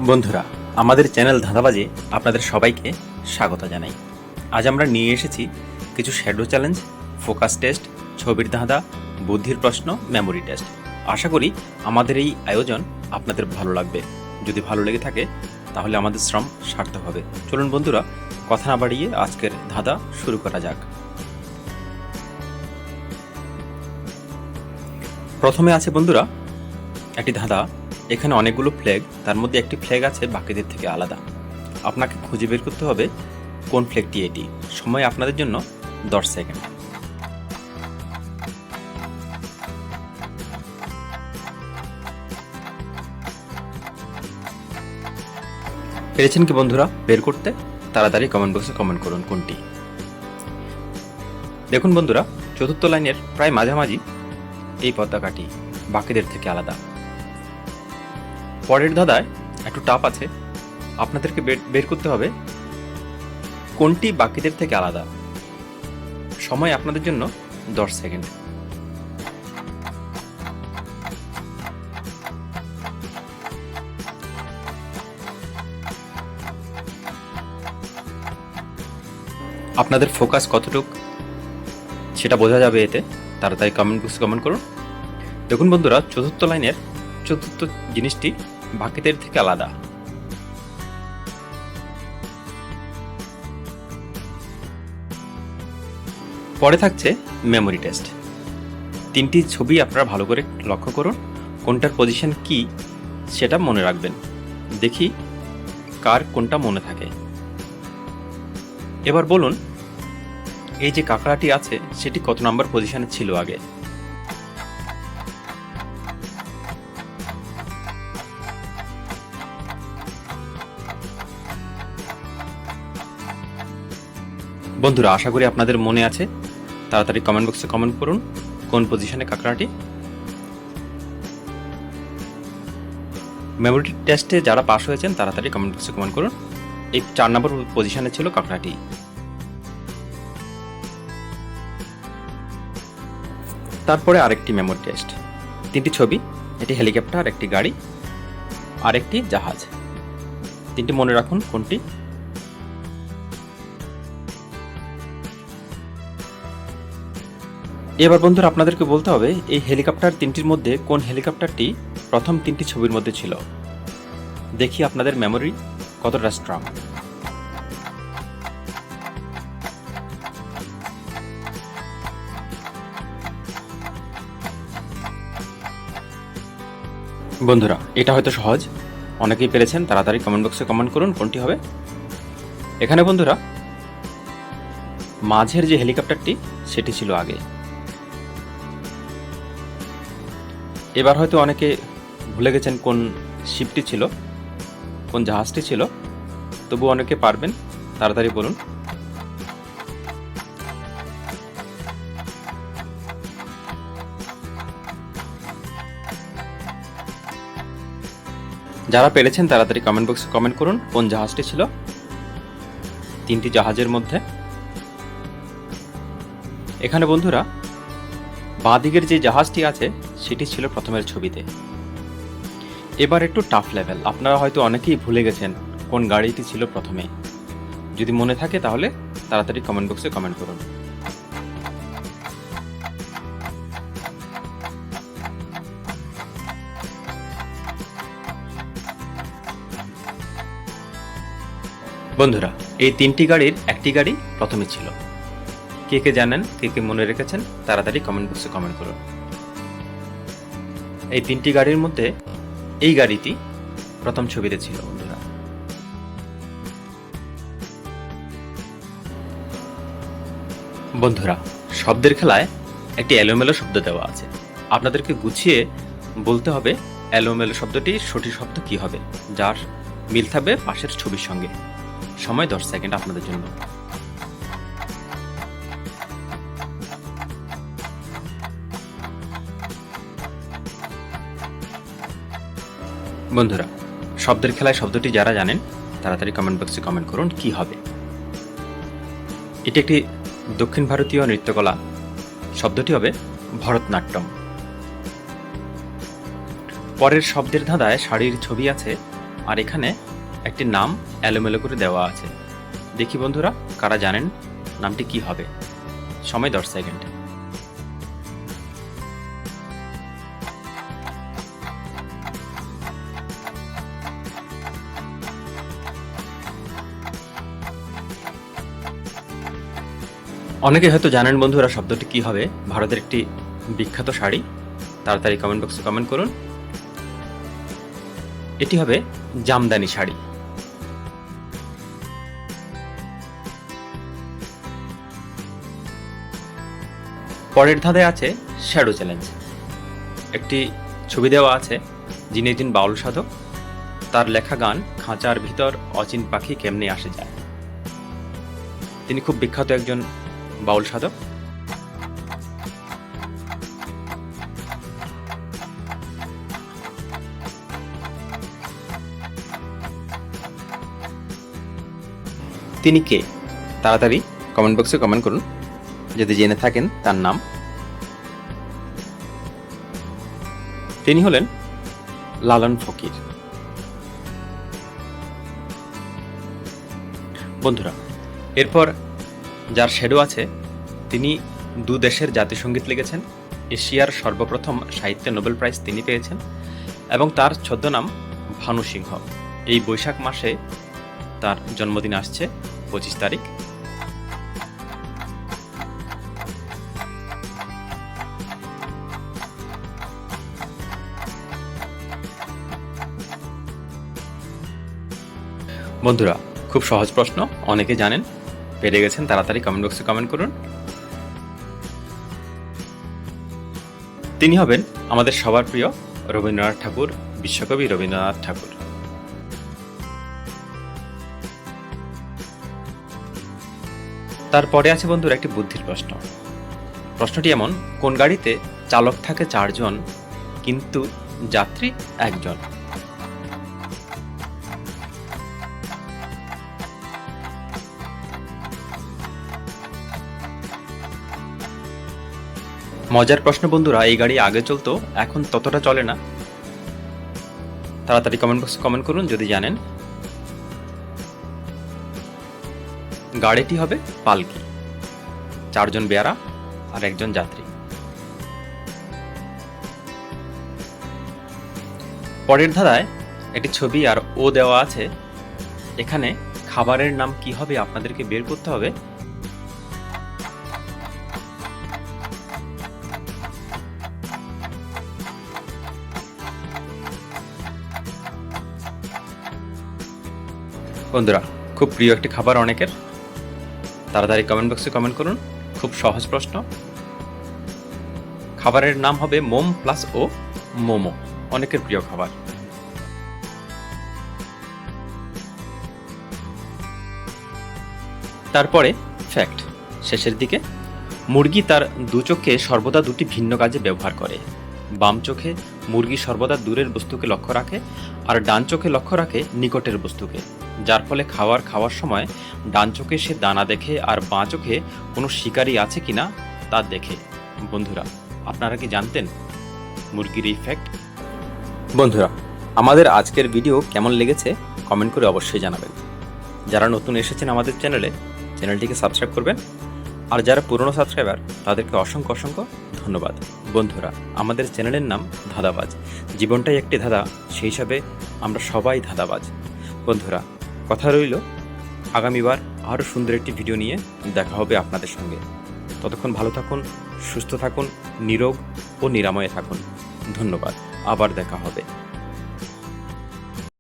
বন্ধুরা, আমাদের চ্যানেল ধাঁধাবাজে আপনাদের সবাইকে স্বাগত জানাই। আজ আমরা নিয়ে এসেছি কিছু শ্যাডো চ্যালেঞ্জ, ফোকাস টেস্ট, ছবির ধাঁধা, বুদ্ধির প্রশ্ন, মেমোরি টেস্ট। আশা করি আমাদের এই আয়োজন আপনাদের ভালো লাগবে। যদি ভালো লেগে থাকে তাহলে আমাদের শ্রম সার্থক হবে। চলুন বন্ধুরা, কথা না বাড়িয়ে আজকের ধাঁধা শুরু করা যাক। প্রথমে আছে বন্ধুরা একটি ধাঁধা। এখানে অনেকগুলো ফ্ল্যাগ, তার মধ্যে একটি ফ্ল্যাগ আছে বাকিদের থেকে আলাদা। আপনাকে খুঁজে বের করতে হবে কোন ফ্ল্যাগটি এটি। সময় আপনাদের জন্য 10 সেকেন্ড। পেরেছেন কি বন্ধুরা বের করতে? তাড়াতাড়ি কমেন্ট বক্সে কমেন্ট করুন কোনটি। দেখুন বন্ধুরা, চতুর্থ লাইনের প্রায় মাঝামাঝি এই পতাকাটি বাকিদের থেকে আলাদা। পরের ধাঁধায় একটু টাফ আছে, আপনাদেরকে বের করতে হবে কোনটি বাকিদের থেকে আলাদা। সময় আপনাদের জন্য 10 সেকেন্ড। আপনাদের ফোকাস কতটুক সেটা বোঝা যাবে এতে। তাড়াতাড়ি কমেন্ট বক্সে কমেন্ট করুন। দেখুন বন্ধুরা, চতুর্থ লাইনের চতুর্থ জিনিসটি বাকিদের থেকে আলাদা। পরে থাকছে মেমোরি টেস্ট। তিনটি ছবি আপনারা ভালো করে লক্ষ্য করুন, কোনটার পজিশন কি সেটা মনে রাখবেন। দেখি কার কোনটা মনে থাকে। এবার বলুন, এই যে কাঁকড়াটি আছে সেটি কত নাম্বার পজিশনে ছিল আগে। বন্ধুরা, আশা করি আপনাদের মনে আছে। তাড়াতাড়ি কমেন্ট বক্সে কমেন্ট করুন কোন পজিশনে কাঁকড়াটি। মেমোরি টেস্টে যারা পাস হয়েছেন তাড়াতাড়ি কমেন্ট বক্সে কমেন্ট করুন। এই 4 নম্বর পজিশনে ছিল কাঁকড়াটি। তারপরে আরেকটি মেমোরি টেস্ট। তিনটি ছবি, এটি হেলিকপ্টার, একটি গাড়ি আর একটি জাহাজ। তিনটি মনে রাখুন কোনটি। এবার বন্ধুরা আপনাদেরকে বলতে হবে এই হেলিকপ্টার তিনটির মধ্যে কোন হেলিকপ্টারটি প্রথম তিনটি ছবির মধ্যে ছিল। দেখি আপনাদের মেমোরি কতটা স্ট্রং। বন্ধুরা, এটা হয়তো সহজ, অনেকেই পেরেছেন। তাড়াতাড়ি কমেন্ট বক্সে কমেন্ট করুন কোনটি হবে। এখানে বন্ধুরা মাঝের যে হেলিকপ্টারটি সেটি ছিল আগে। এবার হয়তো অনেকে ভুলে গেছেন কোন শিপটি ছিল, কোন জাহাজটি ছিল, তবু অনেকে পারবেন। তাড়াতাড়ি বলুন। যারা পেরেছেন তাড়াতাড়ি কমেন্ট বক্সে কমেন্ট করুন কোন জাহাজটি ছিল তিনটি জাহাজের মধ্যে। এখানে বন্ধুরা বাঁ দিকের যে জাহাজটি আছে সেটি ছিল প্রথমের ছবিতে। এবার একটু টাফ লেভেল। আপনারা হয়তো অনেকেই ভুলে গেছেন কোন গাড়িটি ছিল প্রথমে। যদি মনে থাকে তাহলে তাড়াতাড়ি কমেন্ট বক্সে কমেন্ট করুন। বন্ধুরা, এই তিনটি গাড়ির একটি গাড়ি প্রথমে ছিল। কে কে জানেন, কে কে মনে রেখেছেন তাড়াতাড়ি কমেন্ট বক্সে কমেন্ট করুন। এই তিনটি গাড়ির মধ্যে এই গাড়িটি প্রথম ছবিতে ছিল বন্ধুরা। বন্ধুরা, শব্দের খেলায় একটি এলোমেলো শব্দ দেওয়া আছে। আপনাদেরকে গুছিয়ে বলতে হবে এলোমেলো শব্দটির সঠিক শব্দ কি হবে, যার মিল থাকবে পাশের ছবির সঙ্গে। সময় 10 সেকেন্ড আপনাদের জন্য। বন্ধুরা, শব্দের খেলায় শব্দটি যারা জানেন তাড়াতাড়ি কমেন্ট বক্সে কমেন্ট করুন কি হবে। এটি একটি দক্ষিণ ভারতীয় নৃত্যকলা। শব্দটি হবে ভরতনাট্যম। পরের শব্দের ধাঁধায় শাড়ির ছবি আছে আর এখানে একটি নাম এলোমেলো করে দেওয়া আছে। দেখি বন্ধুরা কারা জানেন নামটি কি হবে। সময় 10 সেকেন্ড। অনেকে হয়তো জানেন বন্ধুরা শব্দটি কি হবে। ভারতের একটি বিখ্যাত শাড়ি। তাড়াতাড়ি কমেন্ট বক্সে কমেন্ট করুন। এটি হবে জামদানি শাড়ি। পরের ধাঁধে আছে শ্যাডো চ্যালেঞ্জ। একটি ছবি দেওয়া আছে, যিনি একজন বাউল সাধক। তার লেখা গান খাঁচার ভিতর অচিন পাখি কেমনে আসে যায়। তিনি খুব বিখ্যাত একজন বাউল সাধক। তিনি কে? তাড়াতাড়ি কমেন্ট বক্সে কমেন্ট করুন যদি জেনে থাকেন তার নাম। তিনি হলেন লালন ফকির। বন্ধুরা এরপর যার শ্যাডো আছে তিনি দু দেশের জাতীয় সঙ্গীত লিখেছেন। এশিয়ার সর্বপ্রথম সাহিত্যে নোবেল প্রাইজ তিনি পেয়েছেন এবং তার ছদ্মনাম ভানু সিংহ। এই বৈশাখ মাসে তার জন্মদিন আসছে 25 তারিখ। বন্ধুরা খুব সহজ প্রশ্ন, অনেকে জানেন, পেরে গেছেন। তাড়াতাড়ি কমেন্ট বক্সে কমেন্ট করুন। তিনি হবেন আমাদের সবার প্রিয় রবীন্দ্রনাথ ঠাকুর, বিশ্বকবি রবীন্দ্রনাথ ঠাকুর। তারপরে আছে বন্ধুরা একটি বুদ্ধির প্রশ্ন। প্রশ্নটি এমন, কোন গাড়িতে চালক থাকে 4 জন কিন্তু যাত্রী 1 জন? মজার প্রশ্ন বন্ধুরা, এই গাড়ি আগে চলতো, এখন ততটা চলে না। তাড়াতাড়ি কমেন্ট বক্সে কমেন্ট করুন যদি জানেন। গাড়িটি হবে পালকি। 4 জন বেয়ারা আর 1 জন যাত্রী। পরের ধাঁধায় একটি ছবি আর ও দেওয়া আছে। এখানে খাবারের নাম কি হবে আপনাদেরকে বের করতে হবে। বন্ধুরা খুব প্রিয় একটি খাবার অনেকের। তাড়াতাড়ি কমেন্ট বক্সে কমেন্ট করুন। খুব সহজ প্রশ্ন। খাবারের নাম হবে মোম প্লাস ও, মোমো। অনেকের প্রিয় খাবার। তারপরে ফ্যাক্ট শেষের দিকে। মুরগি তার 2 চোখে সর্বদা 2টি ভিন্ন কাজে ব্যবহার করে। বাম চোখে মুরগি সর্বদা দূরের বস্তুকে লক্ষ্য রাখে আর ডান চোখে লক্ষ্য রাখে নিকটের বস্তুকে, যার ফলে খাওয়ার সময় ডান চোখে সে দানা দেখে আর বাঁ চোখে কোনো শিকারী আছে কিনা তা দেখে। বন্ধুরা আপনারা কি জানতেন মুরগির এই ফ্যাক্ট? বন্ধুরা আমাদের আজকের ভিডিও কেমন লেগেছে কমেন্ট করে অবশ্যই জানাবেন। যারা নতুন এসেছেন আমাদের চ্যানেলটিকে সাবস্ক্রাইব করবেন, আর যারা পুরনো সাবস্ক্রাইবার তাদেরকে অসংখ্য অসংখ্য ধন্যবাদ। বন্ধুরা আমাদের চ্যানেলের নাম ধাঁধাবাজ। জীবনটাই একটি ধাঁধা, সেই হিসাবে আমরা সবাই ধাঁধাবাজ। বন্ধুরা কথা রইল, আগামীবার আরও সুন্দর একটি ভিডিও নিয়ে দেখা হবে আপনাদের সঙ্গে। ততক্ষণ ভালো থাকুন, সুস্থ থাকুন, নিরোগ ও নিরাময়ে থাকুন। ধন্যবাদ, আবার দেখা হবে।